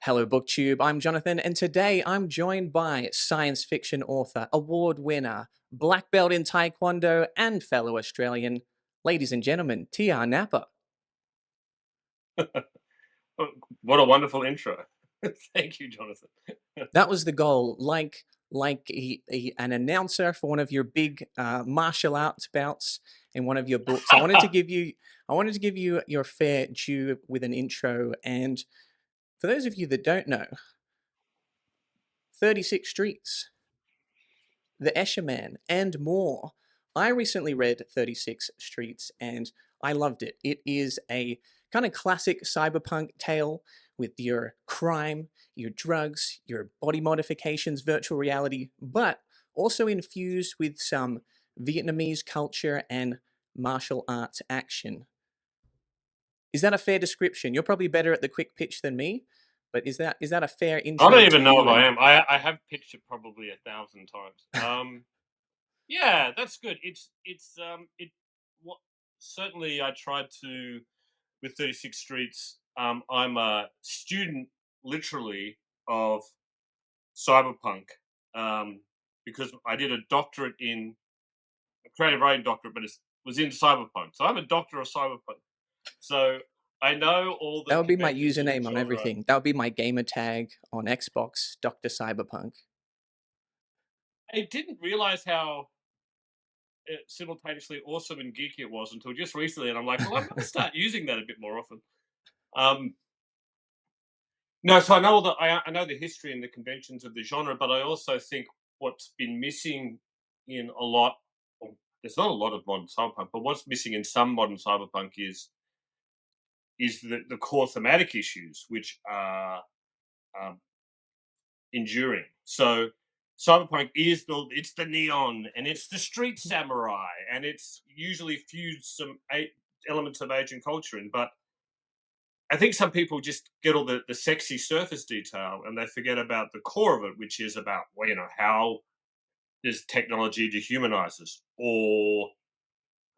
Hello, BookTube. I'm Jonathan, and today I'm joined by science fiction author, award winner, black belt in Taekwondo, and fellow Australian, ladies and gentlemen, TR Napa. What a wonderful intro. Thank you, Jonathan. That was the goal, an announcer for one of your big martial arts bouts in one of your books. I wanted to give you your fair due with an intro, and for those of you that don't know, 36 Streets, The Escher Man, and more. I recently read 36 Streets and I loved it. It is a kind of classic cyberpunk tale with your crime, your drugs, your body modifications, virtual reality, but also infused with some Vietnamese culture and martial arts action. Is that a fair description? You're probably better at the quick pitch than me, but is that a fair I intro don't to even know you? if I And am. I have pitched it probably 1,000 times. Yeah, that's good. It what certainly I tried to with 36 Streets. I'm a student, literally, of cyberpunk, um, because I did a doctorate in a creative writing doctorate, but it was in cyberpunk. So I'm a doctor of cyberpunk. So I know all that the would be my conventions in the username on genre. everything. That would be my gamer tag on Xbox, Dr. Cyberpunk. I didn't realize how simultaneously awesome and geeky it was until just recently, and I'm like, well, I'm going to start using that a bit more often. Um, no, so I know I know the history and the conventions of the genre, but I also think what's been missing in a lot. Well, there's not a lot of modern cyberpunk, but what's missing in some modern cyberpunk is the core thematic issues, which are um, enduring. So cyberpunk is it's the neon and it's the street samurai and it's usually fused some elements of Asian culture in. But I think some people just get all the sexy surface detail and they forget about the core of it, which is about, well, how does technology dehumanize us, or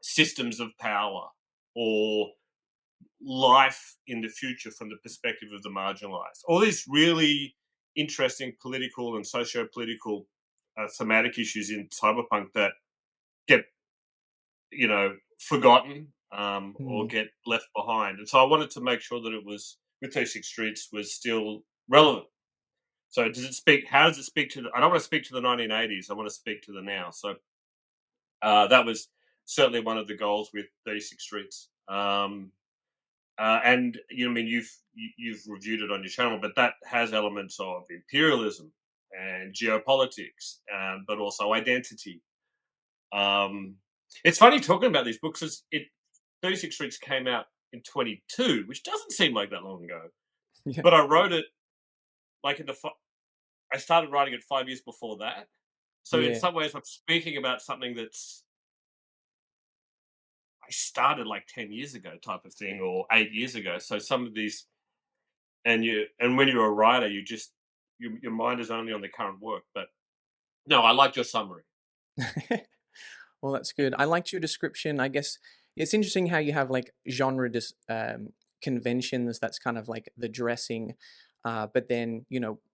systems of power, or life in the future from the perspective of the marginalized. All these really interesting political and socio-political thematic issues in cyberpunk that get, forgotten, or Hmm. get left behind. And so I wanted to make sure that it was, with 36 Streets, was still relevant. So does it speak? How does it speak to I don't want to speak to the 1980s. I want to speak to the now. So that was certainly one of the goals with 36 Streets. And I mean, you've reviewed it on your channel, but that has elements of imperialism and geopolitics, but also identity. Um, it's funny talking about these books, as 36 Streets came out in 22, which doesn't seem like that long ago. Yeah. But I wrote it like I started writing it 5 years before that. So in Yeah. some ways, I'm speaking about something I started like 10 years ago, type of thing, or 8 years ago. So some of these, and when you're a writer, your mind is only on the current work. But no, I liked your summary. Well, that's good. I liked your description. I guess it's interesting how you have like conventions. That's kind of like the dressing, but then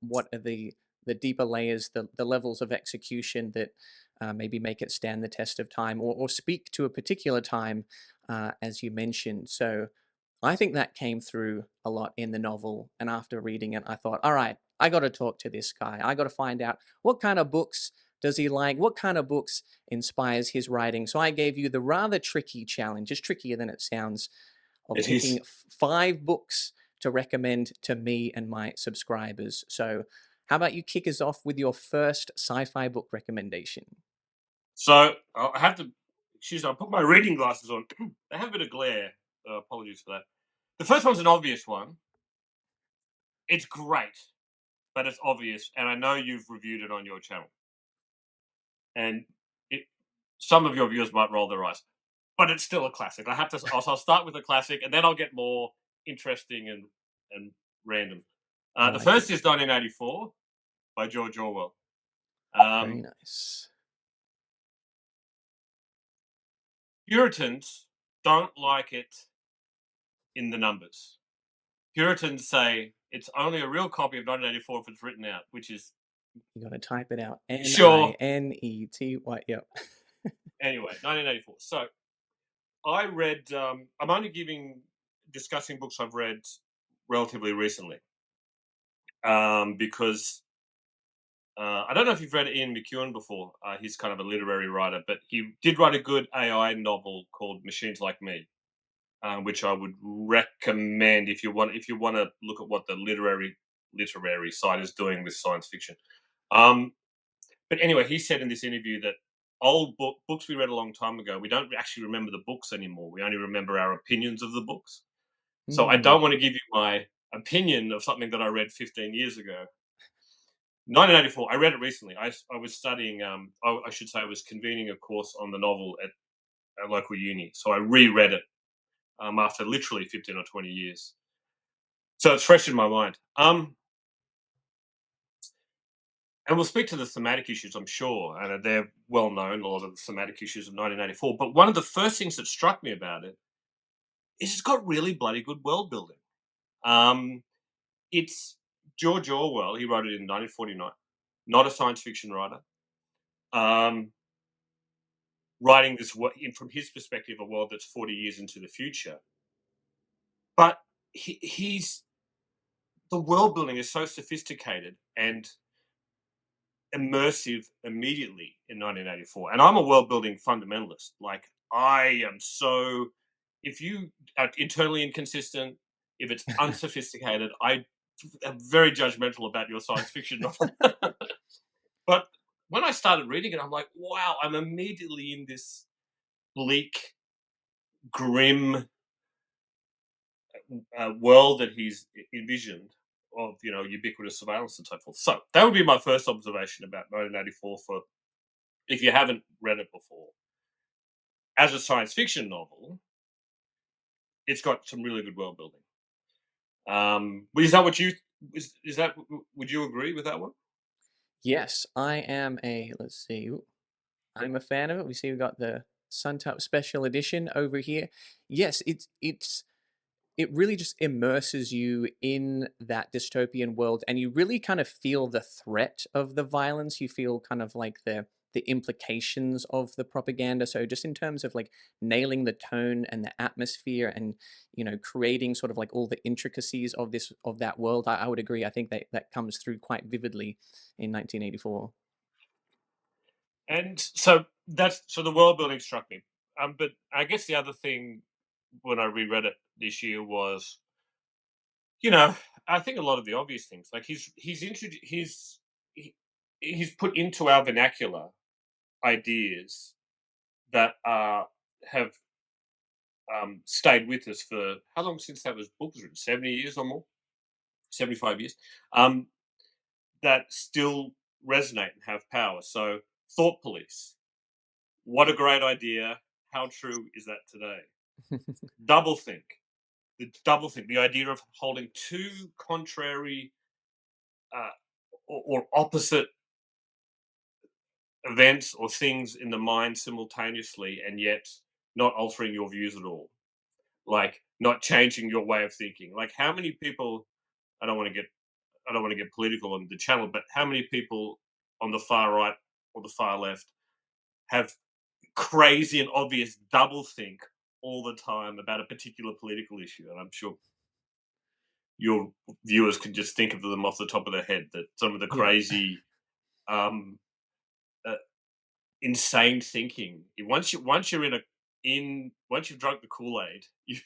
what are the deeper layers, the levels of execution that maybe make it stand the test of time, or speak to a particular time, as you mentioned. So I think that came through a lot in the novel. And after reading it, I thought, all right, I got to talk to this guy. I got to find out what kind of books does he like? What kind of books inspires his writing? So I gave you the rather tricky challenge, it's trickier than it sounds, of It picking is. 5 books to recommend to me and my subscribers. So how about you kick us off with your first sci-fi book recommendation? So I have to, excuse me, I put my reading glasses on. They have a bit of glare. Apologies for that. The first one's an obvious one. It's great, but it's obvious, and I know you've reviewed it on your channel, and it, some of your viewers might roll their eyes, but it's still a classic. I have to. I'll start with a classic, and then I'll get more interesting and random. I The like it. first is 1984 by George Orwell. Very Um, nice. Puritans don't like it in the numbers. Puritans say It's only a real copy of 1984 if it's written out, which is You got to type it out. sure. Ninety. Yep. Anyway, 1984. So I read. I'm only discussing books I've read relatively recently, because I don't know if you've read Ian McEwan before. He's kind of a literary writer, but he did write a good AI novel called Machines Like Me, which I would recommend if you want to look at what the literary side is doing with science fiction. Um, but anyway, he said in this interview that books we read a long time ago, we don't actually remember the books anymore. We only remember our opinions of the books. So I Hmm. don't want to give you my opinion of something that I read 15 years ago. 1984. I read it recently. I was studying. I should say I was convening a course on the novel at a local uni. So I reread it after literally 15 or 20 years. So it's fresh in my mind. And we'll speak to the thematic issues, I'm sure, and they're well known, a lot of the thematic issues of 1984. But one of the first things that struck me about it is it's got really bloody good world building. Um, it's George Orwell. He wrote it in 1949. Not a science fiction writer. Um, Writing from his perspective, a world that's 40 years into the future. But he's the world building is so sophisticated and immersive immediately in 1984. And I'm a world building fundamentalist. Like, I am so, if you are internally inconsistent, if it's unsophisticated, I am very judgmental about your science fiction novel. But when I started reading it, I'm like, wow, I'm immediately in this bleak, grim world that he's envisioned of, ubiquitous surveillance and so forth. So that would be my first observation about 1984 for if you haven't read it before. As a science fiction novel, it's got some really good world building. But is that what you is that would you agree with that one? Yes, I am a. Let's see. Ooh, I'm a fan of it. We see we got the Suntop Special Edition over here. Yes, it really just immerses you in that dystopian world, and you really kind of feel the threat of the violence. You feel kind of like the implications of the propaganda. So just in terms of like nailing the tone and the atmosphere, and creating sort of like all the intricacies of that world, I would agree. I think that comes through quite vividly in 1984. And so the world building struck me. But I guess the other thing when I reread it this year was, you know, I think a lot of the obvious things, like he's introduced he's put into our vernacular ideas that have stayed with us for how long since that book was written? 70 years or more, 75 years. Um, that still resonate and have power. So, thought police. What a great idea! How true is that today? Doublethink. Doublethink. The idea of holding two contrary uh, or opposite events or things in the mind simultaneously, and yet not altering your views at all, like not changing your way of thinking. Like, how many people? I don't want to get I don't want to get political on the channel, but how many people on the far right or the far left have crazy and obvious double think all the time about a particular political issue? And I'm sure your viewers can just think of them off the top of their head, that some of the Yeah. crazy um, uh, insane thinking. Once you're once you've drunk the Kool Aid, you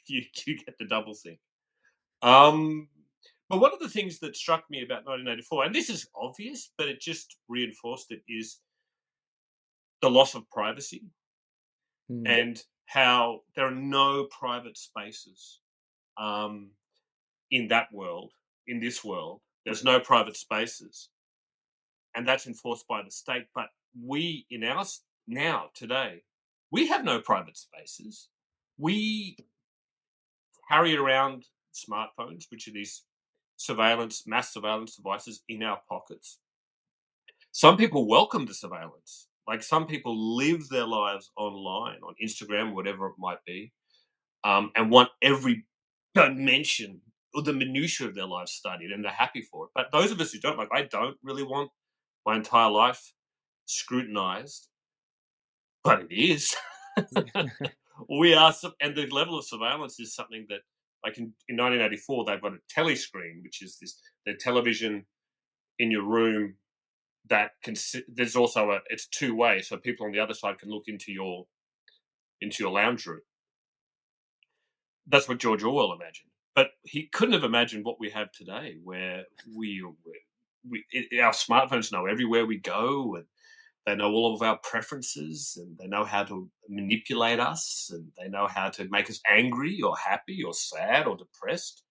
get the double think. Um, but one of the things that struck me about 1984, and this is obvious, but it just reinforced it, is the loss of privacy Mm. and how there are no private spaces um, in that world. In this world, there's no private spaces, and that's enforced by the state. But we, in our now today, we have no private spaces. We carry around smartphones, which are these mass surveillance devices in our pockets. Some people welcome the surveillance. Like, some people live their lives online, on Instagram, whatever it might be, and want every dimension or the minutiae of their lives studied, and they're happy for it. But those of us who don't, like, I don't really want my entire life scrutinized, but it is. We are, and the level of surveillance is something that, like in 1984, they've got a telescreen, which is this the television in your room that can. There's also it's two way, so people on the other side can look into your lounge room. That's what George Orwell imagined, but he couldn't have imagined what we have today, where our smartphones know everywhere we go, and they know all of our preferences, and they know how to manipulate us, and they know how to make us angry or happy or sad or depressed.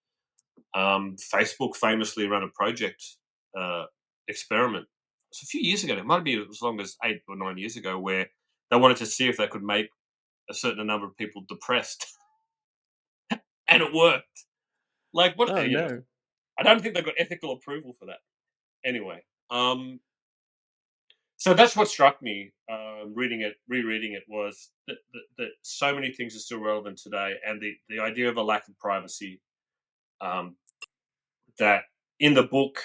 Facebook famously ran a project uh, experiment. It's a few years ago. It might be as long as 8 or 9 years ago, where they wanted to see if they could make a certain number of people depressed, and it worked. Like what Oh no. I don't think they've got ethical approval for that. Anyway, so that's what struck me rereading it was that so many things are still relevant today, and the idea of a lack of privacy. Um, that in the book,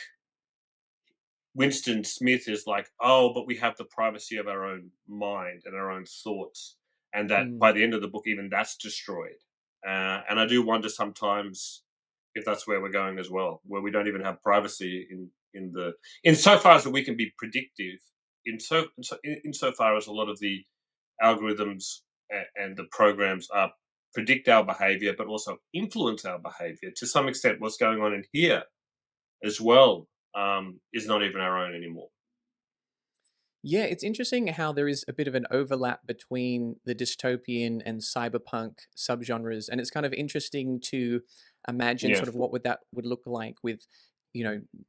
Winston Smith is like, oh, but we have the privacy of our own mind and our own thoughts, and that Mm. by the end of the book, even that's destroyed. And I do wonder sometimes if that's where we're going as well, where we don't even have privacy in so far as that we can be predictive, in so far as a lot of the algorithms and the programs are predict our behavior, but also influence our behavior to some extent. What's going on in here as well is not even our own anymore. Yeah, it's interesting how there is a bit of an overlap between the dystopian and cyberpunk subgenres, and it's kind of interesting to imagine Yeah. sort of what would look like with,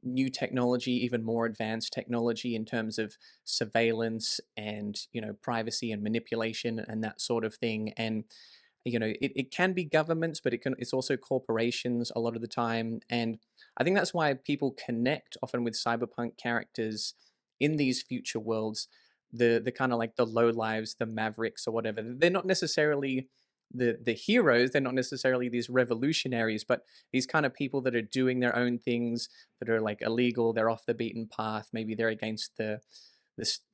new technology, even more advanced technology in terms of surveillance and privacy and manipulation and that sort of thing. And it can be governments, but it's also corporations a lot of the time. And I think that's why people connect often with cyberpunk characters in these future worlds, the kind of like the low lives, the mavericks or whatever. They're not necessarily the heroes, they're not necessarily these revolutionaries, but these kind of people that are doing their own things that are like illegal, they're off the beaten path, maybe they're against the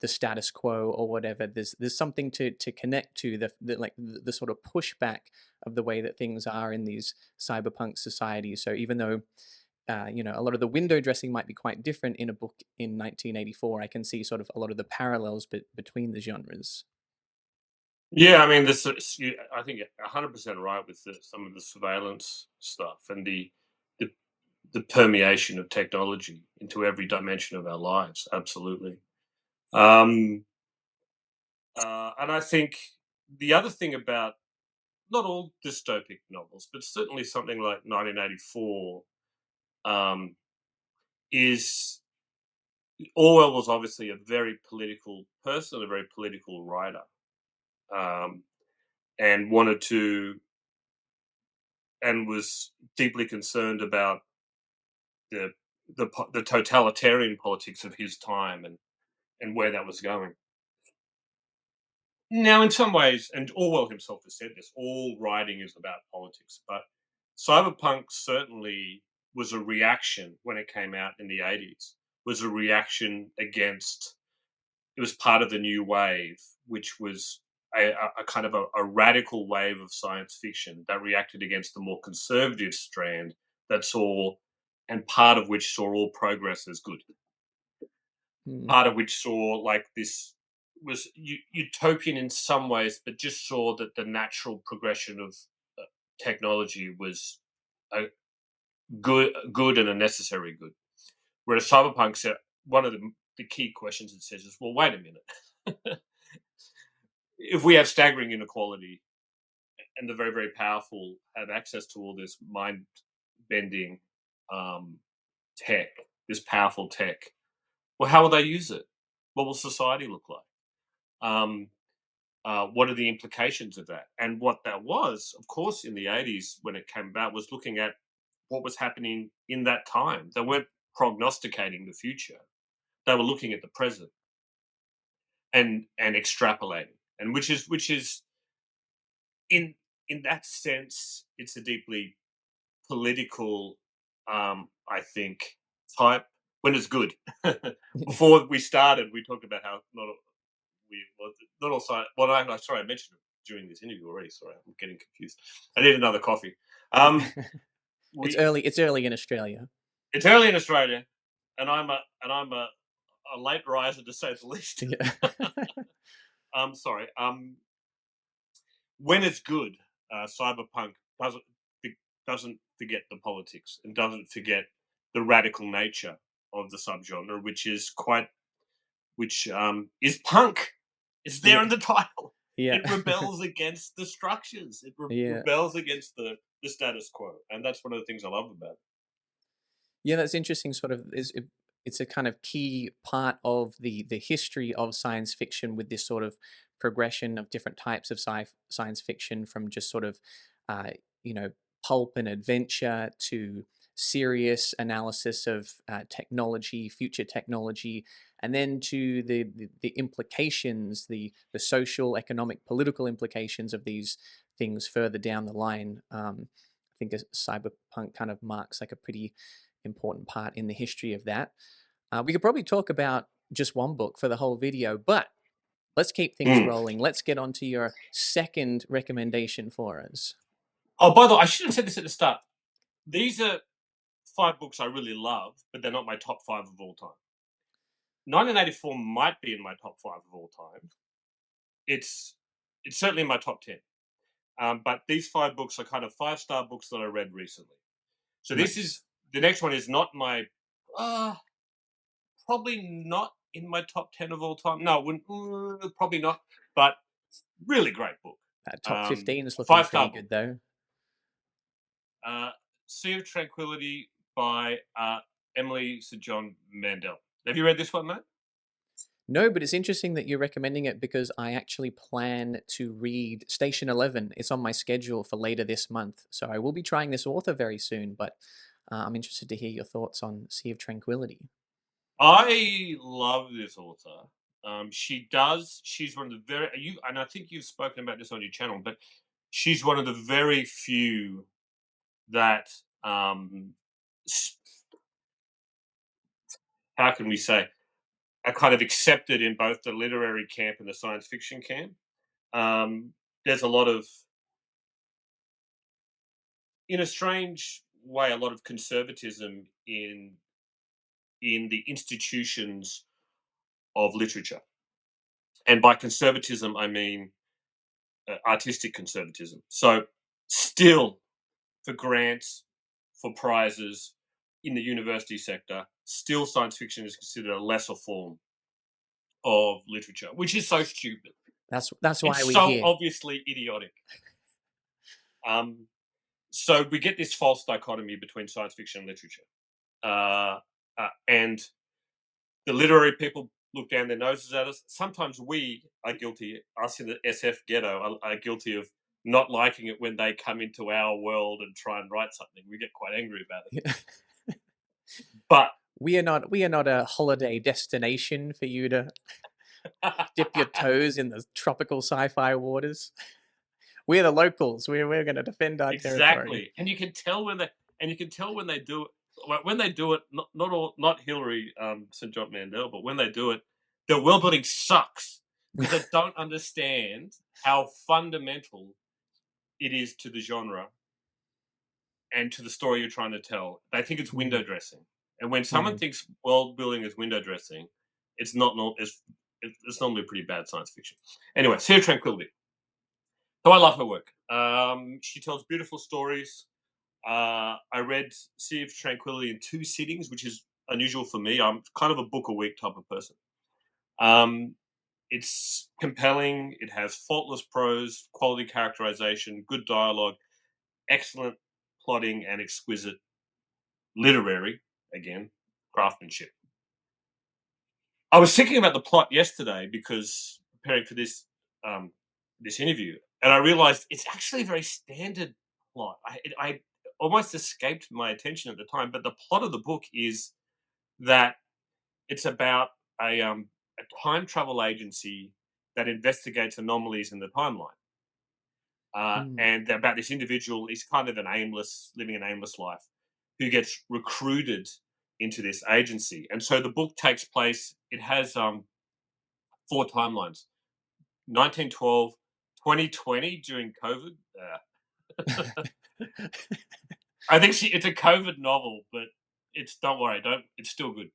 status quo or whatever. There's something to connect to the sort of pushback of the way that things are in these cyberpunk societies. So even though a lot of the window dressing might be quite different in a book in 1984, I can see sort of a lot of the parallels between the genres. Yeah, I mean, I think you're 100% right with some of the surveillance stuff and the the permeation of technology into every dimension of our lives. Absolutely. Um, and I think the other thing about not all dystopic novels, but certainly something like 1984, um, is Orwell was obviously a very political person, a very political writer, um, and wanted to and was deeply concerned about the the totalitarian politics of his time and where that was going. Now, in some ways, and Orwell himself has said this, all writing is about politics, but cyberpunk certainly was a reaction when it came out in the 80s, was a reaction against, it was part of the new wave, which was a kind of a radical wave of science fiction that reacted against the more conservative strand that saw, and part of which saw all progress as good, Mm. part of which saw like this was utopian in some ways, but just saw that the natural progression of uh, technology was a good and a necessary good. Whereas cyberpunk said one of the key questions it says is, well, wait a minute. If we have staggering inequality and the very, very powerful have access to all this mind bending um, tech, this powerful tech, well, how will they use it? What will society look like? Um, what are the implications of that? And what that was, of course, in the 80s when it came about, was looking at what was happening in that time. They weren't prognosticating the future, they were looking at the present and extrapolating. And which is in in that sense, it's a deeply political I think type when it's good. Before we started, we talked about how not all science. Well, sorry, I mentioned it during this interview already. Sorry, I'm getting confused. I need another coffee. Um, It's we early. It's early in Australia. It's early in Australia, and I'm a late riser to say the least. Yeah. Sorry. When it's good, cyberpunk doesn't forget the politics and doesn't forget the radical nature of the subgenre, which is punk. It's there in Yeah. the title. Yeah. It rebels against the structures. It Yeah. rebels against the status quo, and that's one of the things I love about it. Yeah, that's interesting. Sort of, it's a kind of key part of the history of science fiction with this sort of progression of different types of science fiction from just sort of, uh, you know, pulp and adventure to serious analysis of technology, future technology, and then to the implications, the social, economic, political implications of these things further down the line. I think a cyberpunk kind of marks like a pretty important part in the history of that. We could probably talk about just one book for the whole video, but let's keep things Mm. rolling. Let's get on to your second recommendation for us. Oh, by the way, I should have said this at the start. These are 5 books I really love, but they're not my top 5 of all time. 1984 might be in my top 5 of all time. It's it's certainly in my top 10. But these 5 books are kind of 5-star books that I read recently. So this Nice. is the next one is not my uh, probably not in my top 10 of all time. No, probably not. But really great book. That top 15 is looking pretty 5-star book. good, though. Uh, Sea of Tranquility by Emily St. John Mandel. Have you read this one, mate? No, but it's interesting that you're recommending it because I actually plan to read Station 11. It's on my schedule for later this month. So I will be trying this author very soon, but I'm interested to hear your thoughts on Sea of Tranquility. I love this author. She's one of the and I think you've spoken about this on your channel, but she's one of the very few that, s- how can we say, are kind of accepted in both the literary camp and the science fiction camp. There's a lot of, in a strange way, a lot of conservatism in the institutions of literature, and by conservatism I mean artistic conservatism. So, still for grants, for prizes in the university sector, still science fiction is considered a lesser form of literature, which is so stupid. That's why It's we're so here. obviously idiotic. Um, so we get this false dichotomy between science fiction and literature, and the literary people look down their noses at us. Sometimes we are guilty, us in the SF ghetto, are guilty of not liking it when they come into our world and try and write something. We get quite angry about it. But We are not a holiday destination for you to dip your toes in the tropical sci-fi waters. We're the locals. We're going to defend our territory. exactly, and you can tell when they do it. When they do it, not Hillary St. John Mandel, but when they do it, their world building sucks because they don't understand how fundamental it is to the genre and to the story you're trying to tell. They think it's window Mm, dressing, and when someone mm. thinks world building is window dressing, it's not. It's normally pretty bad science fiction. Anyway, Sea of Tranquility. So I love her work. She tells beautiful stories. I read Sea of Tranquility in 2 sittings, which is unusual for me. I'm kind of a book a week type of person. Um, it's compelling. It has faultless prose, quality characterization, good dialogue, excellent plotting, and exquisite literary, again, craftsmanship. I was thinking about the plot yesterday because preparing for this interview, and I realized it's actually a very standard plot. I almost escaped my attention at the time, but the plot of the book is that it's about a time travel agency that investigates anomalies in the timeline, Mm. and about this individual. He's kind of living an aimless life, who gets recruited into this agency. And so the book takes place, it has four timelines: 1912, 2020 during COVID. I think it's a COVID novel, but don't worry, don't it's still good. Um,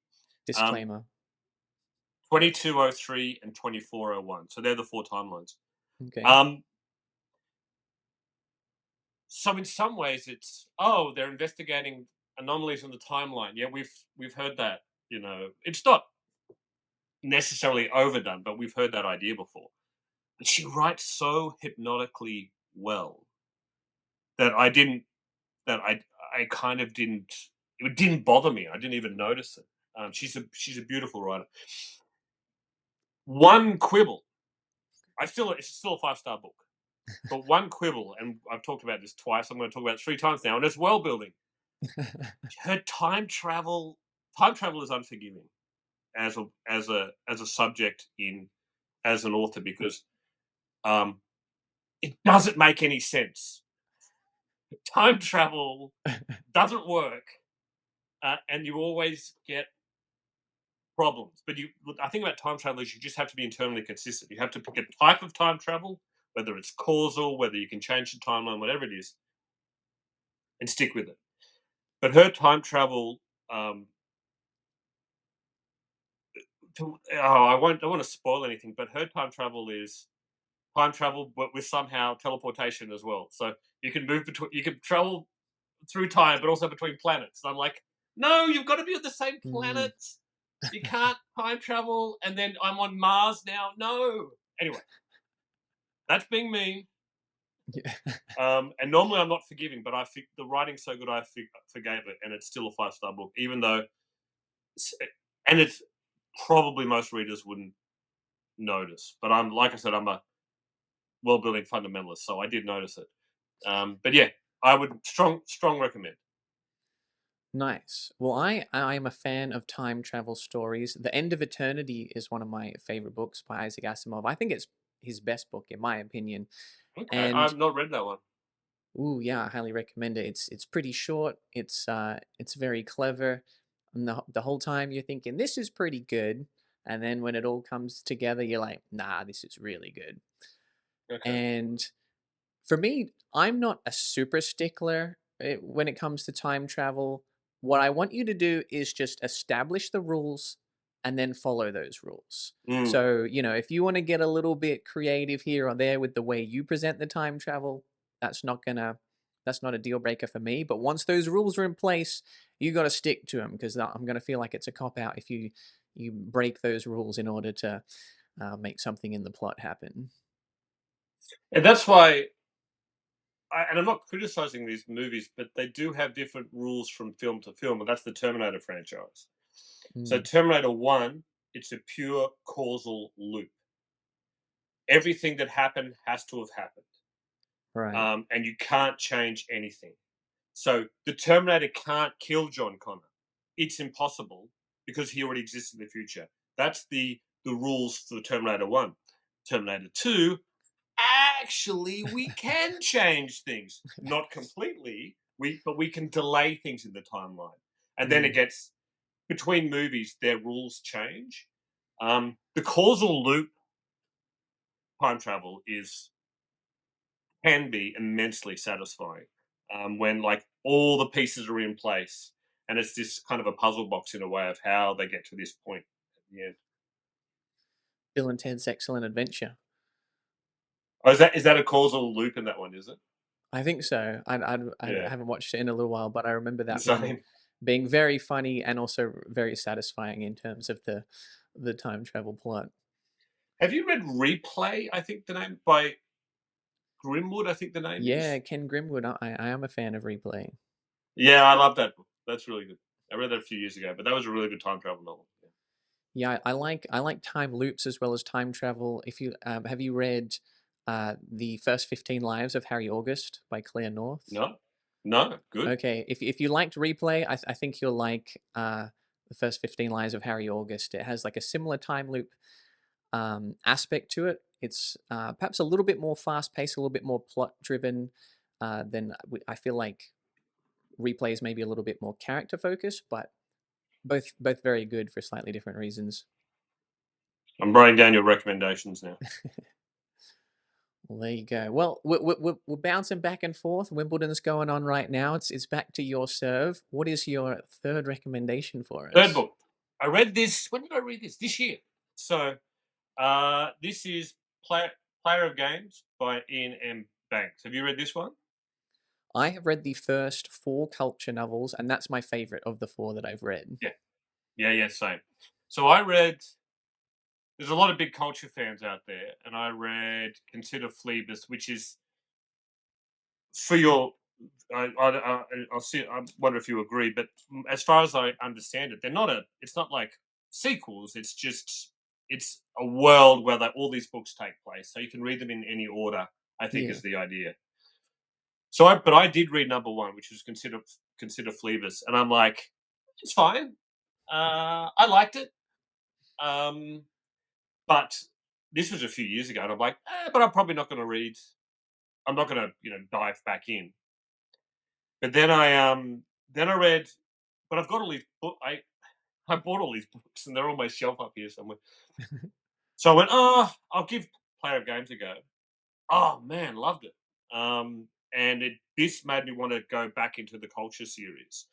Disclaimer. 2203 and 2401. So they're the four timelines. Okay. Um, so in some ways, it's they're investigating anomalies in the timeline. Yeah, we've heard that. It's not necessarily overdone, but we've heard that idea before. But she writes so hypnotically well that I kind of didn't it didn't bother me. I didn't even notice it. She's a beautiful writer. One quibble. It's still a 5-star book. But one quibble, and I've talked about this twice. I'm going to talk about it 3 times now, and it's world building. Her time travel is unforgiving as a subject in as an author, because um, it doesn't make any sense. Time travel doesn't work, and you always get problems. But I think about time travel is you just have to be internally consistent. You have to pick a type of time travel, whether it's causal, whether you can change the timeline, whatever it is, and stick with it. But her time travel, um, I don't want to spoil anything, but her time travel is time travel, but with somehow teleportation as well. So you can travel through time, but also between planets. And I'm like, no, you've got to be on the same Mm, planet. You can't time travel, and then I'm on Mars now. No. Anyway, that's being mean. yeah. And normally I'm not forgiving, but the writing's so good I forgave it, and it's still a 5-star book, even though, and it's probably most readers wouldn't notice. But like I said, I'm a world building fundamentalist, so I did notice it. But yeah, I would strong recommend. Nice. Well, I am a fan of time travel stories. The End of Eternity is one of my favorite books by Isaac Asimov. I think it's his best book in my opinion. Okay, And I've not read that one. ooh, yeah, I highly recommend it. It's pretty short. It's very clever. And the whole time you're thinking this is pretty good, and then when it all comes together, you're like, nah, this is really good. Okay. And for me, I'm not a super stickler when it comes to time travel. What I want you to do is just establish the rules and then follow those rules. Mm. So, if you want to get a little bit creative here or there with the way you present the time travel, that's not gonna that's not a deal breaker for me. But once those rules are in place, you got to stick to them, because I'm gonna feel like it's a cop out if you break those rules in order to make something in the plot happen. And that's why, and I'm not criticizing these movies, but they do have different rules from film to film, and that's the Terminator franchise. So Mm, Terminator 1, it's a pure causal loop. Everything that happened has to have happened, right. and you can't change anything. So the Terminator can't kill John Connor. It's impossible because he already exists in the future. That's the rules for the Terminator 1. Terminator 2, actually we can change things. Not completely, but we can delay things in the timeline. And then it Mm. gets between movies, their rules change. The causal loop time travel is can be immensely satisfying, when like all the pieces are in place, and it's this kind of a puzzle box in a way of how they get to this point at the end. Bill and Ted's Excellent Adventure. Oh, is that a causal loop in that one? Is it? I think so. I Yeah, haven't watched it in a little while, but I remember the that being same. being very funny and also very satisfying in terms of the time travel plot. Have you read Replay? I think the name by Grimwood. I think the name Yeah, is. Ken Grimwood. I am a fan of Replay. Yeah, I love that book. That's really good. I read that a few years ago, but that was a really good time travel novel. Yeah. Yeah, I like time loops as well as time travel. If you have you read the first 15 Lives of Harry August by Claire North? No, no, good. Okay, if you liked Replay, I think you'll like the first 15 Lives of Harry August. It has like a similar time loop aspect to it. It's perhaps a little bit more fast paced, a little bit more plot driven than I feel like Replay is maybe a little bit more character focused, but both very good for slightly different reasons. I'm writing down your recommendations now. Well, there you go. Well, we're bouncing back and forth. Wimbledon's going on right now. It's back to your serve. What is your third recommendation for Third us? book. I read this. When did I read this? This year. So this is Player of Games by Ian M. Banks. Have you read this one? I have read the first four culture novels, and that's my favorite of the four that I've read. Yeah. Yeah, same. So I read. There's a lot of big culture fans out there, and I read Consider Phoebus, which is for your. I'll see. I wonder if you agree, but as far as I understand it, they're not a. It's not like sequels. It's just it's a world where all these books take place, so you can read them in any order. I think Yeah. is the idea. So, but I did read number one, which was Consider Phoebus, and I'm like, it's fine. I liked it, but this was a few years ago, and I'm like, but I'm probably not going to read. I'm not going to, dive back in. But then I read, but I've got all these book. I bought all these books, and they're on my shelf up here somewhere. So I went, I'll give Player of Games a go. Oh man, loved it. And this made me want to go back into the culture series.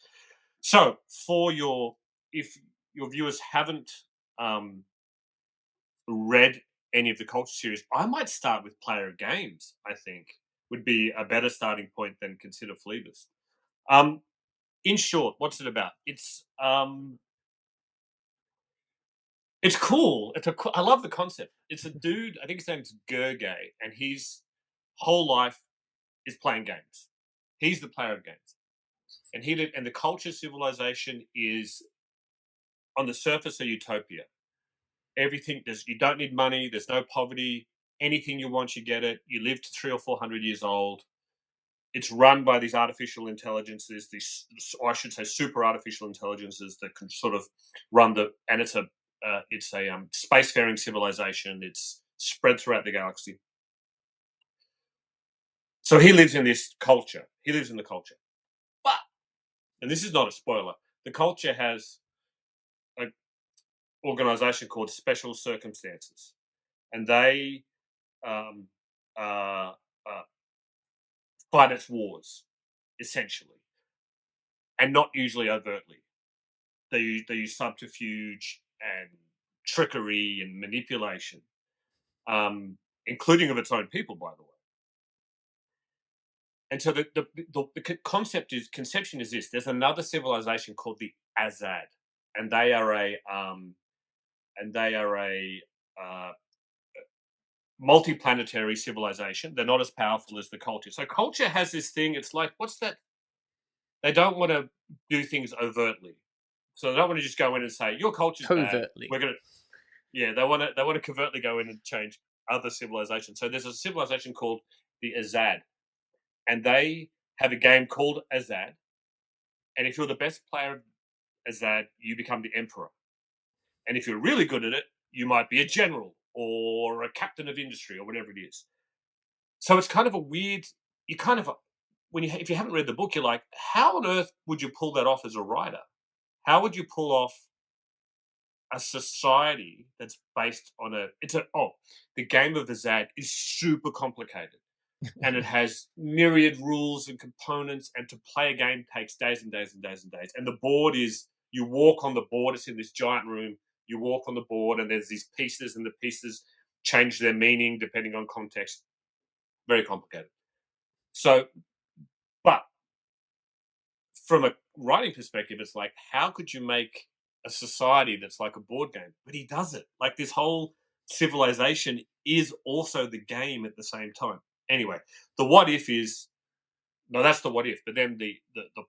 So if your viewers haven't um, read any of the culture series, I might start with Player of Games. I think would be a better starting point than Consider Phoebus. Um, in short, what's it about? It's cool. I love the concept. It's a dude. I think his name's Gergay, and his whole life is playing games. He's the player of games, and and the culture civilization is on the surface a utopia. Everything you don't need money. There's no poverty. Anything you want, you get it. You live to 300 or 400 years old. It's run by these artificial intelligences, or I should say, super artificial intelligences that can sort of run and it's a spacefaring civilization. It's spread throughout the galaxy. So he lives in this culture. He lives in the culture, but and this is not a spoiler. The culture has an organization called Special Circumstances, and they um, uh, uh, fight its wars essentially, and not usually overtly. They use subterfuge and trickery and manipulation, including of its own people, by the way. And so the conception is this: there's another civilization called the Azad, and they are a uh, multi-planetary civilization. They're not as powerful as the culture. So culture has this thing. It's like, what's that? They don't want to do things overtly. So they don't want to just go in and say your culture's bad. Covertly. We're gonna Yeah, they want to covertly go in and change other civilizations. So there's a civilization called the Azad, and they have a game called Azad. And if you're the best player of Azad, you become the emperor. And if you're really good at it, you might be a general or a captain of industry or whatever it is. So it's kind of a weird. You kind of if you haven't read the book, you're like, how on earth would you pull that off as a writer? How would you pull off a society that's based on the game of the Zad is super complicated, and it has myriad rules and components, and to play a game takes days and days and days and days. And the board is you walk on the board. It's in this giant room. You walk on the board, and there's these pieces, and the pieces change their meaning depending on context. Very complicated. So, but from a writing perspective, it's like, how could you make a society that's like a board game? But he does it. Like this whole civilization is also the game at the same time. Anyway, the what if is no, that's the what if. But then the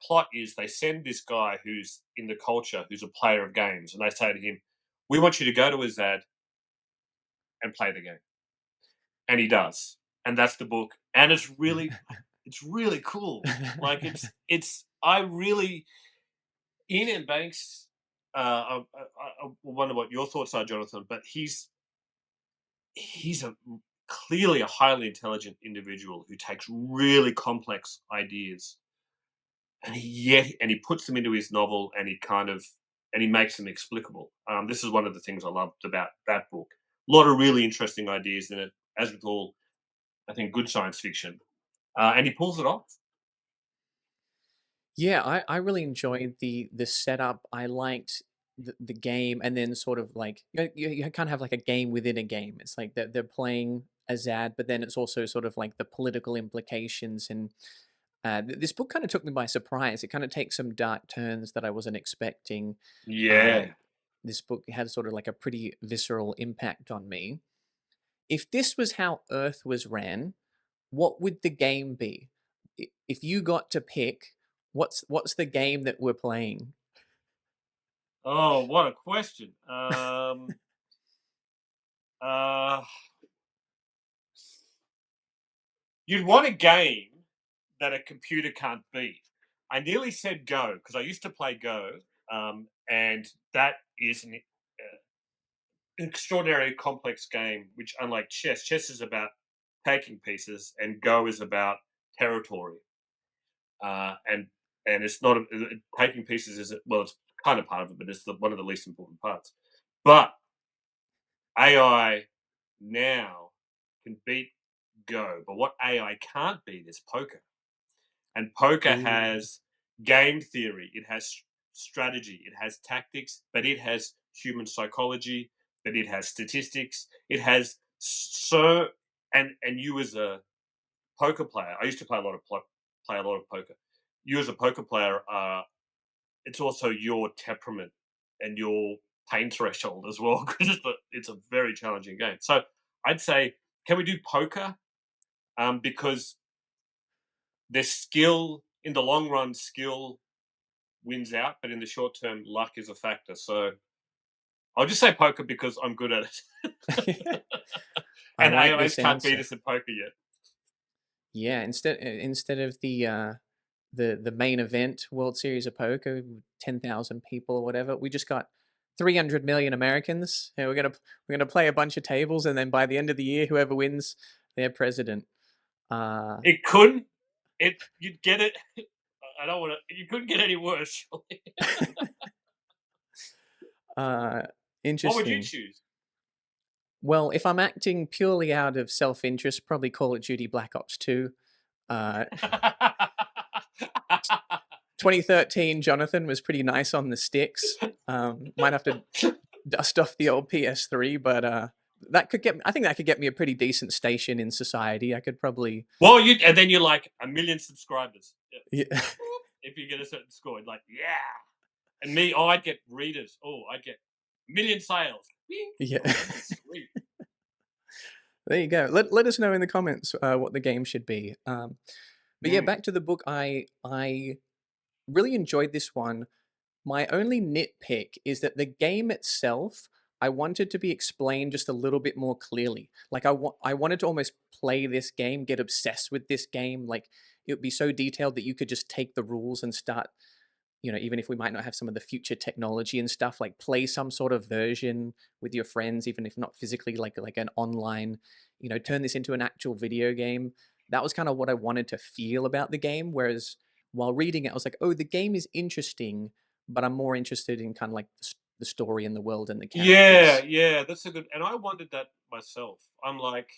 plot is they send this guy who's in the culture, who's a player of games, and they say to him, "We want you to go to Azad and play the game," and he does, and that's the book, and it's really cool. Like it's I really Ian M. Banks, I wonder what your thoughts are, Jonathan. But he's clearly a highly intelligent individual who takes really complex ideas and he puts them into his novel, and he makes them explicable. This is one of the things I loved about that book. A lot of really interesting ideas in it, as with all, I think, good science fiction, and he pulls it off. Yeah, I really enjoyed the setup. I liked the game, and then sort of like you kind of have like a game within a game. It's like they're playing a Zad, but then it's also sort of like the political implications. And this book kind of took me by surprise. It kind of takes some dark turns that I wasn't expecting. Uh, Yeah. this book had sort of like a pretty visceral impact on me. If this was how Earth was ran, what would the game be? If you got to pick, what's the game that we're playing? Oh, what a question. Uh, you'd want a game that a computer can't beat. I nearly said Go because I used to play Go, and that is an extraordinarily complex game. Which, unlike chess is about taking pieces, and Go is about territory. And it's not taking pieces is well, it's kind of part of it, but it's one of the least important parts. But AI now can beat Go, but what AI can't beat is poker. And poker Ooh. has game theory, it has strategy, it has tactics, but it has human psychology, but it has statistics, it has so and you as a poker player, I used to play a lot of poker. You as a poker player, it's also your temperament and your pain threshold as well because it's a very challenging game. So I'd say, can we do poker? Because there's skill in the long run. Skill wins out, but in the short term, luck is a factor. So I'll just say poker because I'm good at it, I and like AIs this can't beat answer. us in poker yet. Yeah, instead of the main event World Series of Poker, 10,000 people or whatever, we just got 300 million Americans. And we're gonna play a bunch of tables, and then by the end of the year, whoever wins, they're president. Uh, It couldn't. It you'd get it. I don't want to. You couldn't get any worse. uh, What would you interesting. choose? Well, if I'm acting purely out of self-interest, probably Call of Duty Black Ops 2. Uh, 2013, Jonathan was pretty nice on the sticks. Might have to dust off the old PS3, but that could get. I think that could get me a pretty decent station in society. I could probably. Well, you and then you're like 1 million subscribers. Yeah. Yeah, If you get a certain score, like yeah. And me, oh, I'd get readers. Oh, I'd get 1 million sales. Bing. yeah. Oh, that'd be sweet. There you go. Let us know in the comments what the game should be. But yeah, Mm. back to the book. I really enjoyed this one. My only nitpick is that the game itself, I wanted to be explained just a little bit more clearly. Like I wanted to almost play this game, get obsessed with this game. Like it would be so detailed that you could just take the rules and start, even if we might not have some of the future technology and stuff, like play some sort of version with your friends, even if not physically, like an online, turn this into an actual video game. That was kind of what I wanted to feel about the game. Whereas while reading it, I was like, oh, the game is interesting, but I'm more interested in kind of like the story and the world and the Yeah, characters. yeah, that's a good. And I wondered that myself. I'm like,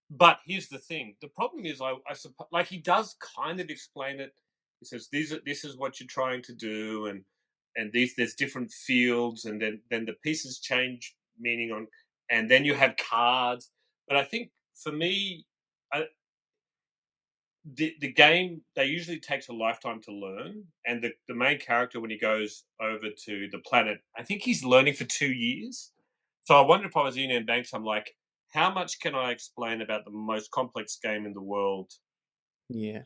but here's the thing. The problem is, I suppose, like he does kind of explain it. He says, this is what you're trying to do, and there's different fields, and then the pieces change meaning on, and then you have cards. But I think for me, I, the game they usually takes a lifetime to learn, and the main character when he goes over to the planet, I think he's learning for 2 years. So I wonder if I was Ian Banks, I'm like, how much can I explain about the most complex game in the world? Yeah.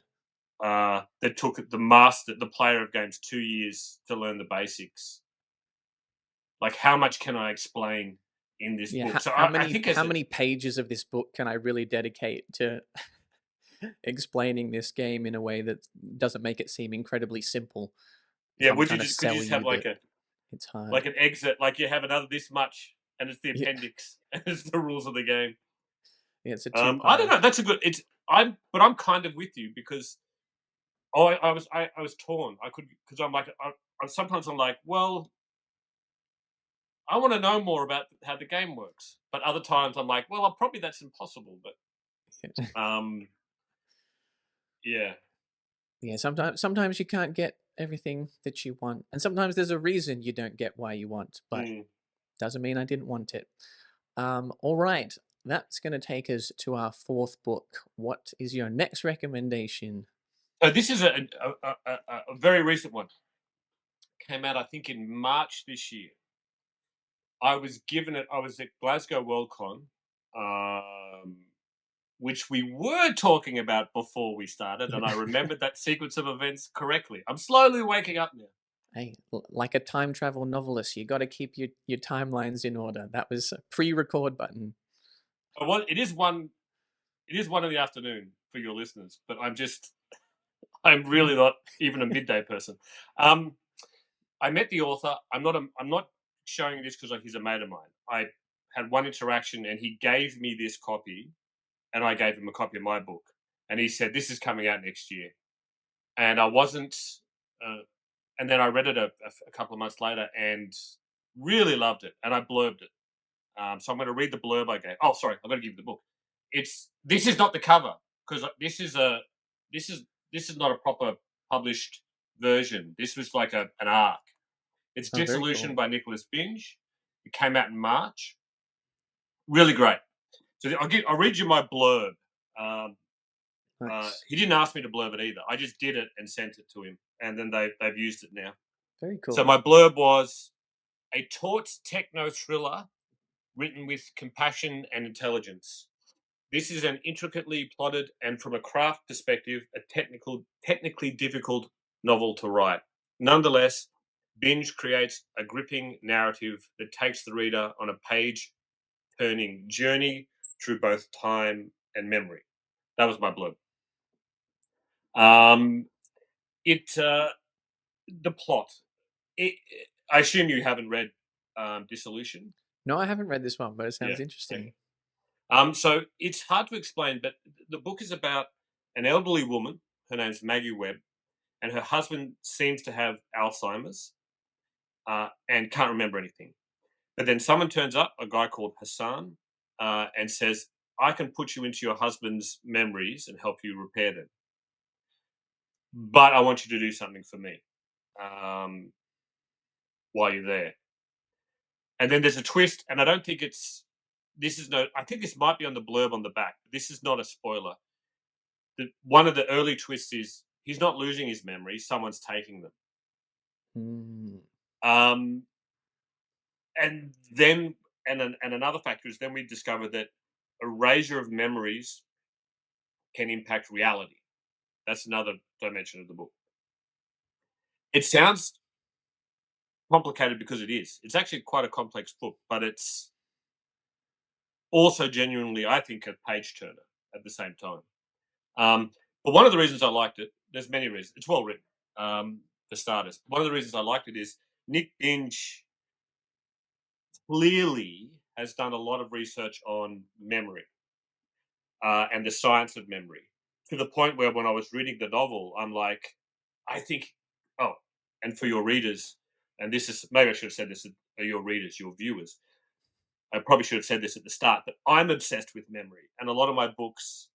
That took the player of games 2 years to learn the basics. Like, how much can I explain in this Yeah. book? So How I many think as how a many pages of this book can I really dedicate to explaining this game in a way that doesn't make it seem incredibly simple if yeah, I'm would you trying to just could you sell just you have that it's hard. like an exit, like you have another this much, and it's the Yeah, appendix, and it's the rules of the game. yeah, it's a I don't two-parter. know. That's a good. It's I'm, but I'm kind of with you because Oh, I was torn. I could because I'm like sometimes I'm like, well, I want to know more about how the game works, but other times I'm like, well, probably that's impossible. But yeah, Yeah, sometimes you can't get everything that you want, and sometimes there's a reason you don't get why you want, but mm. doesn't mean I didn't want it. All right, that's going to take us to our fourth book. What is your next recommendation? So this is a very recent one. Came out, I think, in March this year. I was given it. I was at Glasgow Worldcon, um, which we were talking about before we started, and I remembered that sequence of events correctly. I'm slowly waking up now. Hey, like a time travel novelist, you got to keep your timelines in order. That was a pre-record button. Well, it is one. It is 1 in the afternoon for your listeners, but I'm really not even a midday person. Um, I met the author. I'm not showing you this because he's a mate of mine. I had one interaction, and he gave me this copy, and I gave him a copy of my book, and he said this is coming out next year, and I wasn't. Uh, and then I read it a couple of months later and really loved it, and I blurbed it. So I'm going to read the blurb I gave. Oh, sorry, I'm going to give you the book. This is not the cover because this is this is not a proper published version. This was like an arc. It's Oh, very Dissolution cool. by Nicholas Binge. It came out in March. Really great. So I'll read you my blurb. Um, Nice. he didn't ask me to blurb it either. I just did it and sent it to him, and then they've used it now. Very So cool. my blurb was a taut techno thriller written with compassion and intelligence. This is an intricately plotted and, from a craft perspective, a technically difficult novel to write. Nonetheless, Binge creates a gripping narrative that takes the reader on a page-turning journey through both time and memory. That was my blurb. Um, it the plot. It, I assume you haven't read Dissolution. No, I haven't read this one, but it Yeah. sounds interesting. Okay. So it's hard to explain, but the book is about an elderly woman. Her name's Maggie Webb, and her husband seems to have Alzheimer's and can't remember anything. But then someone turns up, a guy called Hassan, and says, "I can put you into your husband's memories and help you repair them, but I want you to do something for me um, while you're there." And then there's a twist, and I don't think it's. This is no. I think this might be on the blurb on the back. But this is not a spoiler. One of the early twists is he's not losing his memory; someone's taking them. Mm. Um, and then, and another factor is then we discover that erasure of memories can impact reality. That's another dimension of the book. It sounds complicated because it is. It's actually quite a complex book, but it's also genuinely, I think, a page turner at the same time. But one of the reasons I liked it, there's many reasons. It's well written, for starters. One of the reasons I liked it is Nick Binge clearly has done a lot of research on memory and the science of memory to the point where when I was reading the novel, I'm like, I think, oh, and for your readers, and this is maybe I should have said this to your readers, your viewers. I probably should have said this at the start, but I'm obsessed with memory, and a lot of my books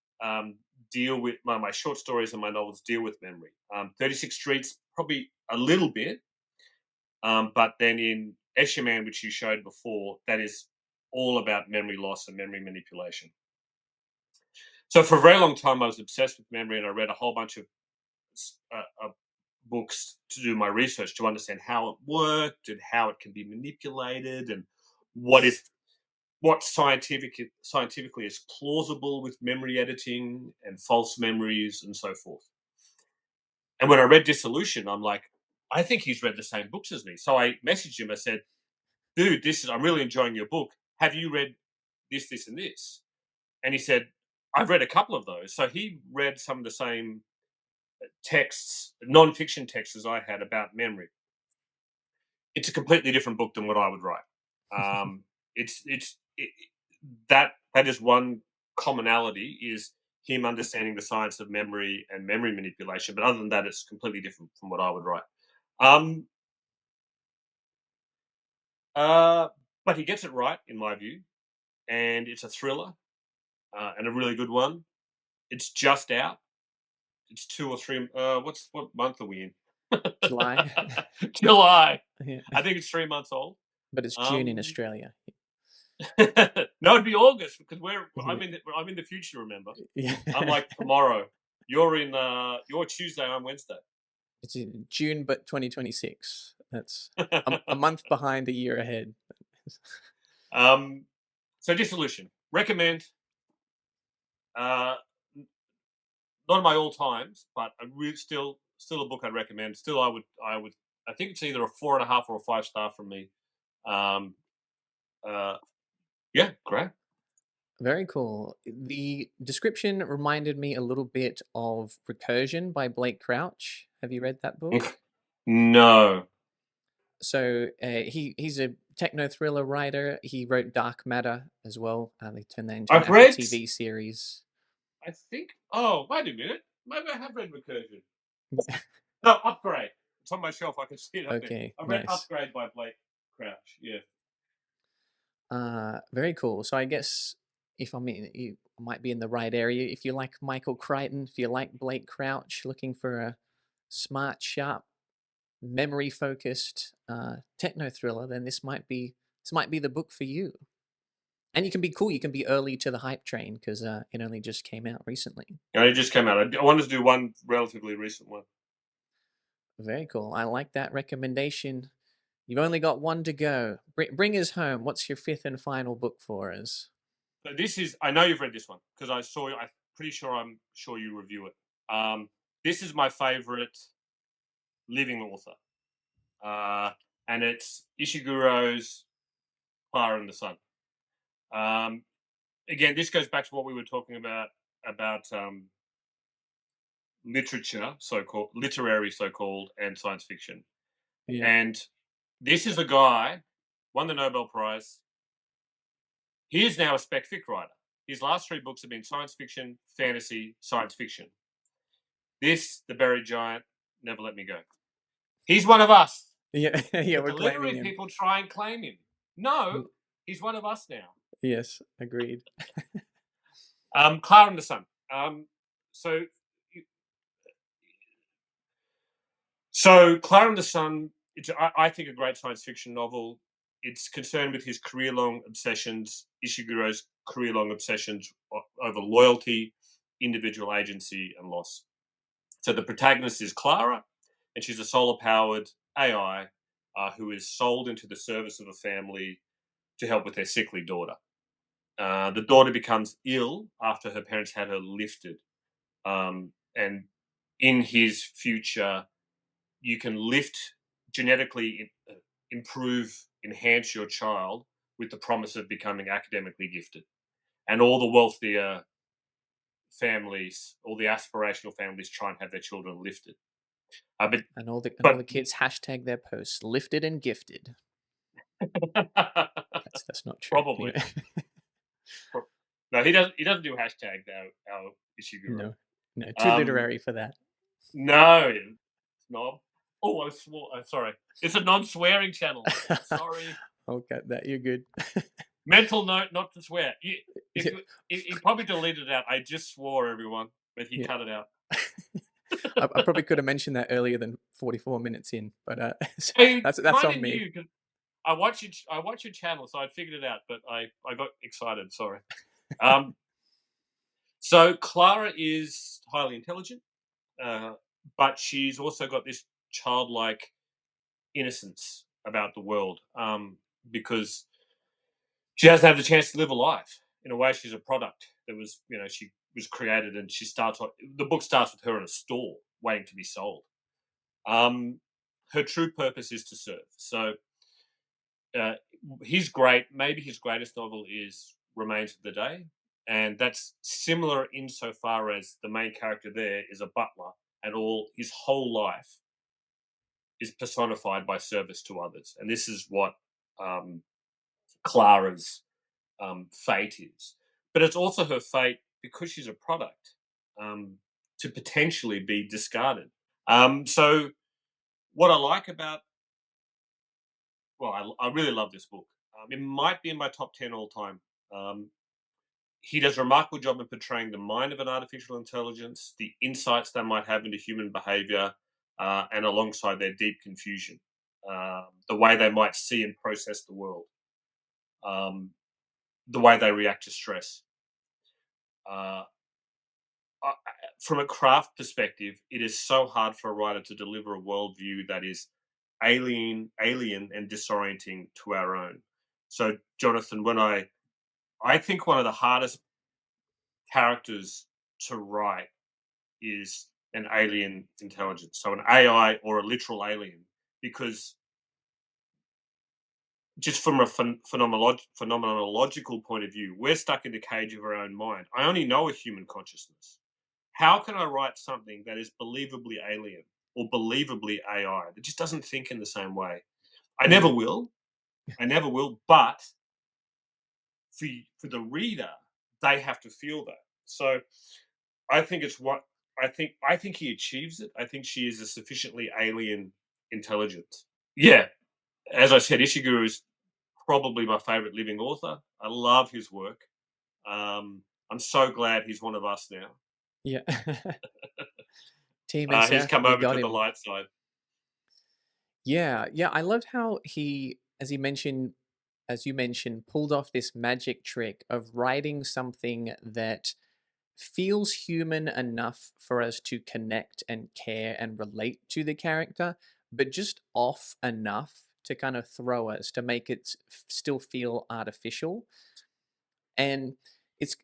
deal with my short stories and my novels deal with memory. 36 Streets probably a little bit, but then in Escherman, which you showed before, that is all about memory loss and memory manipulation. So for a very long time, I was obsessed with memory, and I read a whole bunch of books to do my research to understand how it worked and how it can be manipulated and what is what scientifically is plausible with memory editing and false memories and so forth. And when I read Dissolution, I'm like, I think he's read the same books as me. So I messaged him. I said, "Dude, I'm really enjoying your book. Have you read this, this, and this?" And he said, "I've read a couple of those." So he read some of the same texts, non-fiction texts as I had about memory. It's a completely different book than what I would write. It's that is one commonality is him understanding the science of memory and memory manipulation. But other than that, it's completely different from what I would write. Um, uh, but he gets it right, in my view, and it's a thriller and a really good one. It's just out. It's 2 or 3. What month are we in? July. July. Yeah. I think it's 3 months old. But it's June in Um, Australia. no, it'd be August because Yeah. I'm in the future. Remember, Yeah. I'm like tomorrow. You're Tuesday. I'm Wednesday. It's in June, but 2026. That's a month behind, a year ahead. um, so Dissolution recommend. Uh, Not of my all times, but still a book I'd recommend. Still, I would I think it's either a 4.5 or a 5 star from me. Um, uh, yeah, great. Very cool. The description reminded me a little bit of Recursion by Blake Crouch. Have you read that book? No, So he's a techno thriller writer. He wrote Dark Matter as well. They turned that into an I've Apple read. TV series. I think. Oh, wait a minute. Maybe I have read Recursion. No, Upgrade. It's on my shelf. I can see it up there. Okay, I've read nice. Upgrade by Blake Crouch. Yeah. Very cool. So I guess if I'm in, you might be in the right area. If you like Michael Crichton, if you like Blake Crouch, looking for a smart, sharp, memory-focused techno thriller, then this might be the book for you. And you can be cool. You can be early to the hype train because it only just came out recently. And it just came out. I wanted to do one relatively recent one. Very cool. I like that recommendation. You've only got one to go. Bring us home. What's your fifth and final book for us? So this is. I know you've read this one because I saw. I'm pretty sure. I'm sure you review it. This is my favorite living author, uh, and it's Ishiguro's Klara and the Sun. Um, Again, this goes back to what we were talking about literature, so-called literary, so-called, and science fiction. Yeah. And this is a guy won the Nobel Prize. He is now a spec fic writer. His last 3 books have been science fiction, fantasy, science fiction. This, The Buried Giant, Never Let Me Go. He's one of us. Yeah, yeah, But we're the claiming literary him. people try and claim him. No, he's one of us now. Yes, agreed. Clara and the Sun. So, Clara and the Sun. I think, a great science fiction novel. It's concerned with his career-long obsessions, Ishiguro's career-long obsessions over loyalty, individual agency, and loss. So the protagonist is Klara, and she's a solar-powered AI who is sold into the service of a family to help with their sickly daughter. The daughter becomes ill after her parents had her lifted, and in his future, you can lift genetically improve, enhance your child with the promise of becoming academically gifted. And all the wealthier families, all the aspirational families, try and have their children lifted. But And all the but kids hashtag their posts lifted and gifted. That's not true. probably Anyway. no. He doesn't do hashtag our Ishiguro. No, no, too Um, literary for that. no, snob. Oh, I swore. I'm sorry. It's a non-swearing channel. Sorry. I'll cut that. You're good. Mental note not to swear. Yeah, He probably deleted it out. I just swore, everyone, but he yeah. cut it out. I probably could have mentioned that earlier than 44 minutes in, but I that's kind of on me. knew because I watch your channel, so I figured it out. But I got excited. Sorry. Um, so Clara is highly intelligent, uh, but she's also got this childlike innocence about the world because she doesn't have the chance to live a life. In a way, she's a product that was, she was created, and the book starts with her in a store waiting to be sold. Her true purpose is to serve. So, uh, maybe his greatest novel is Remains of the Day, and that's similar insofar as the main character there is a butler, and all his whole life is personified by service to others, and this is what um, Clara's fate is. But it's also her fate because she's a product. to potentially be discarded. So what I like about, well, I really love this book. It might be in my top 10 all time. Um, he does a remarkable job in portraying the mind of an artificial intelligence, the insights they might have into human behavior, and alongside their deep confusion, the way they might see and process the world, um, the way they react to stress. Uh, I- from a craft perspective, it is so hard for a writer to deliver a worldview that is alien and disorienting to our own. So, Jonathan, I think one of the hardest characters to write is an alien intelligence, so an AI or a literal alien, because just from a phenomenological point of view, we're stuck in the cage of our own mind. I only know a human consciousness. How can I write something that is believably alien or believably AI that just doesn't think in the same way? I never Mm. will. I never will. But for the reader, they have to feel that. So I think it's what I think he achieves it. I think she is a sufficiently alien intelligence. Yeah, as I said, Ishiguro is probably my favorite living author. I love his work. I'm so glad he's one of us now. Yeah. Team He's SF, come we over got to the him. light side. Yeah, yeah, I loved how he, as you mentioned, pulled off this magic trick of writing something that feels human enough for us to connect and care and relate to the character, but just off enough to kind of throw us to make it still feel artificial. And it's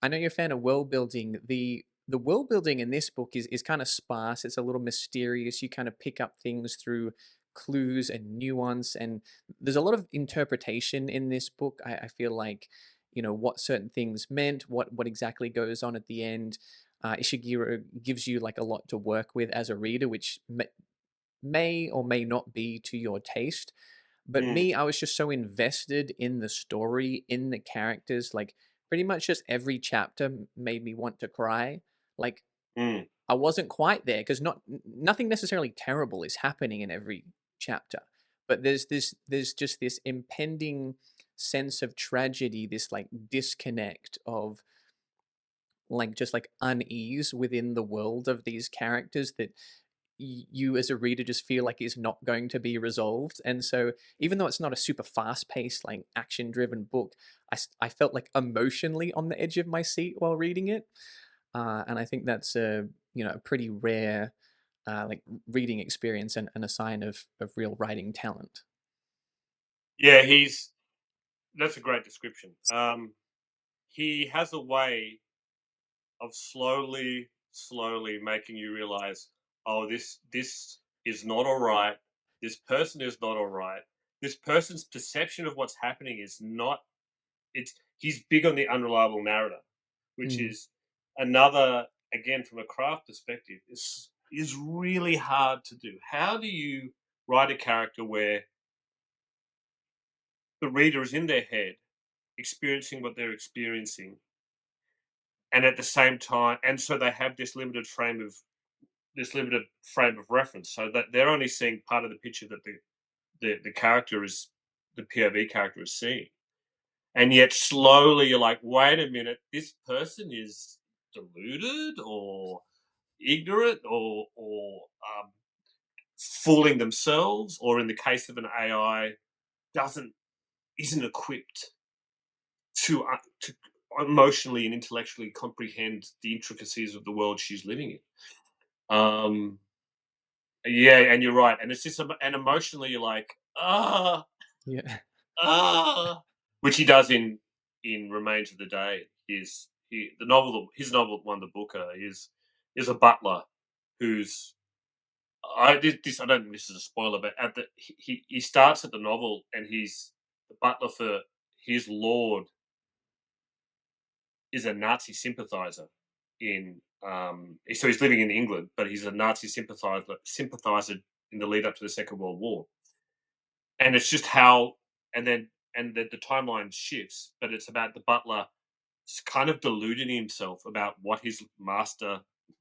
I know you're a fan of world building. The world building in this book is kind of sparse. It's a little mysterious. You kind of pick up things through clues and nuance, and there's a lot of interpretation in this book. I feel like, what certain things meant, what exactly goes on at the end. Ishiguro gives you like a lot to work with as a reader, which may or may not be to your taste. But Mm, me, I was just so invested in the story, in the characters. Like pretty much just every chapter made me want to cry. Like mm. I wasn't quite there because nothing necessarily terrible is happening in every chapter, but there's just this impending sense of tragedy, this like disconnect of like just like unease within the world of these characters that you as a reader just feel like is not going to be resolved. And so even though it's not a super fast paced like action driven book, I felt like emotionally on the edge of my seat while reading it. And I think that's a pretty rare like reading experience and a sign of real writing talent. Yeah, that's a great description. He has a way of slowly making you realize, oh, this is not all right. This person is not all right. This person's perception of what's happening is not. It's He's big on the unreliable narrative, which Mm, is another, again, from a craft perspective, is really hard to do. How do you write a character where the reader is in their head experiencing what they're experiencing, and at the same time, and so they have this limited frame of reference, so that they're only seeing part of the picture that the character is the POV character is seeing. And yet slowly you're like, wait a minute, this person is deluded or ignorant or fooling themselves, or in the case of an AI, doesn't isn't equipped to emotionally and intellectually comprehend the intricacies of the world she's living in. Yeah, and you're right, and it's just and emotionally you're like, yeah. which he does in Remains of the Day. His novel that won the Booker is a butler who's I don't think this is a spoiler, but at the he starts at the novel and he's the butler for his lord is a Nazi sympathizer so he's living in England, but he's a Nazi sympathizer in the lead up to the Second World War. And it's just how and then and the timeline shifts, but it's about the butler kind of deluding himself about what his master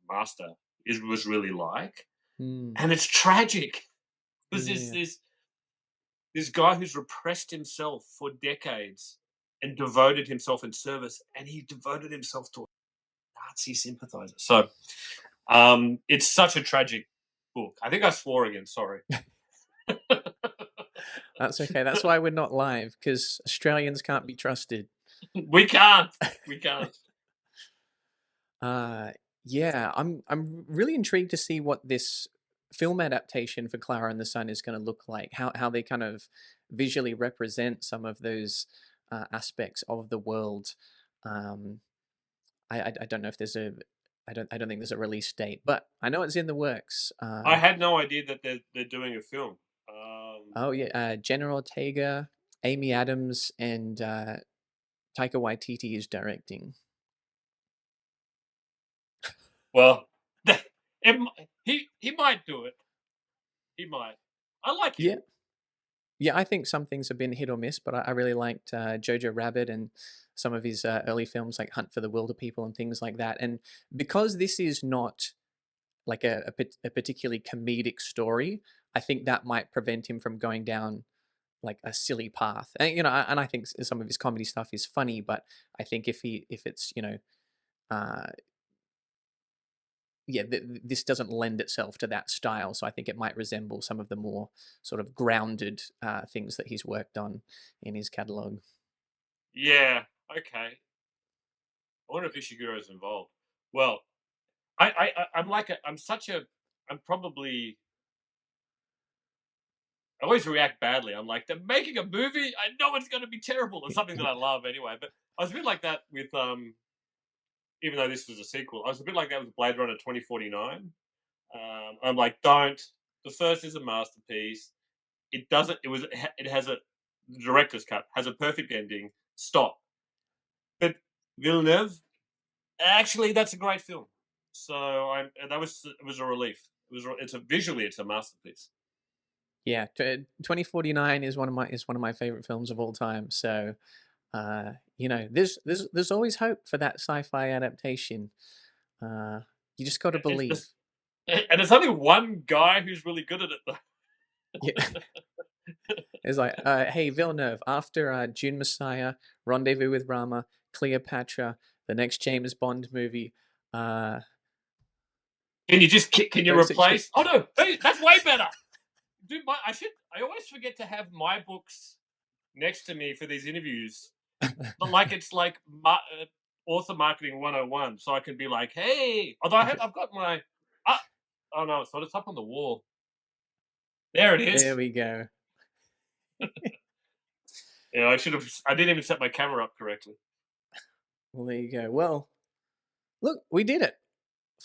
was really like, Mm, and it's tragic because yeah. this guy who's repressed himself for decades and devoted himself in service, and he devoted himself to a Nazi sympathizer. So it's such a tragic book. I think I swore again. Sorry. That's okay. That's why we're not live, because Australians can't be trusted. We can't. We can't. Uh, yeah, I'm really intrigued to see what this film adaptation for Clara and the Sun is going to look like. How they kind of visually represent some of those aspects of the world. Um, I don't know if there's a I don't think there's a release date, but I know it's in the works. I had no idea that they're doing a film. Oh yeah, Jenna Ortega, Amy Adams, and Taika Waititi is directing. Well, he might do it. He might. I like him. Yeah, yeah, I think some things have been hit or miss, but I really liked Jojo Rabbit and some of his early films like Hunt for the Wilder People and things like that. And because this is not like a particularly comedic story, I think that might prevent him from going down like a silly path. And and I think some of his comedy stuff is funny, but I think if it's uh, yeah, this doesn't lend itself to that style. So I think it might resemble some of the more sort of grounded things that he's worked on in his catalog. Yeah. Okay. I wonder if Ishiguro's involved. Well, I'm like I'm such a I'm probably I always react badly. I'm like, they're making a movie. I know it's going to be terrible. It's something that I love anyway. But I was a bit like that with even though this was a sequel, I was a bit like that with Blade Runner 2049. I'm like, don't. The first is a masterpiece. It doesn't. It has a the director's cut has a perfect ending. Stop. But Villeneuve, actually, that's a great film. So that was it was a relief. It's a visually it's a masterpiece. Yeah, 2049 is one of my favorite films of all time. So there's always hope for that sci-fi adaptation. Uh, you just got to It's believe. just, and there's only one guy who's really good at it though. Yeah. It's like, hey, Villeneuve, after Dune Messiah, Rendezvous with Rama, Cleopatra, the next James Bond movie, uh, Can you 36 Street. replace? Oh no, hey, that's way better. Dude, I always forget to have my books next to me for these interviews, but like it's like author marketing 101, so I can be like, hey, although I've got my, ah, oh no, it's not. It's up on the wall. There it There is. we go. Yeah, I should have. I didn't even set my camera up correctly. Well, there you go. Well, look, we did it.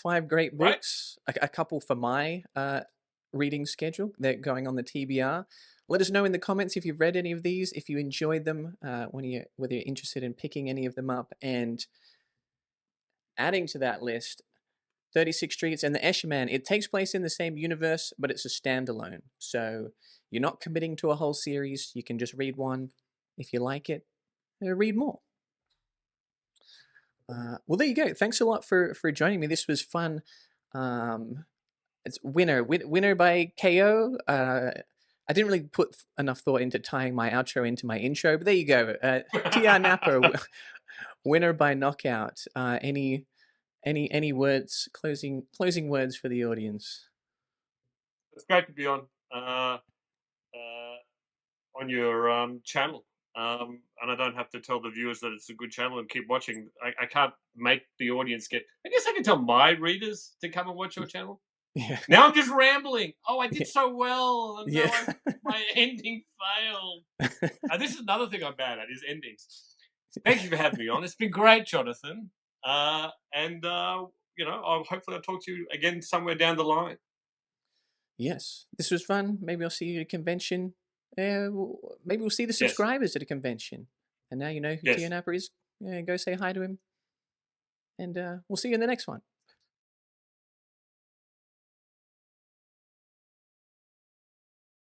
5 great Right? books, a couple for my reading schedule. They're going on the TBR. Let us know in the comments if you've read any of these, if you enjoyed them, whether you're interested in picking any of them up. And adding to that list, 36 Streets and the Escherman, it takes place in the same universe, but it's a standalone. So you're not committing to a whole series. You can just read one. If you like it, read more. Well, there you go. Thanks a lot for joining me. This was fun. It's winner by KO. I didn't really put enough thought into tying my outro into my intro, but there you go. TR Napa, winner by knockout. Any words, closing words for the audience? It's great to be uh, on your channel. And I don't have to tell the viewers that it's a good channel and keep watching. I can't make the audience get. I guess I can tell my readers to come and watch your channel. Yeah, Now I'm just rambling. Oh, I did yeah, so well, and now yeah. my ending failed. And this is another thing I'm bad at is endings. Thank you for having me on. It's been great, Jonathan. And hopefully I'll talk to you again somewhere down the line. Yes, this was fun. Maybe I'll see you at a convention. Maybe we'll see the Yes, subscribers at a convention. And now you know who Tia yes. Napa is. Go say hi to him, and we'll see you in the next one.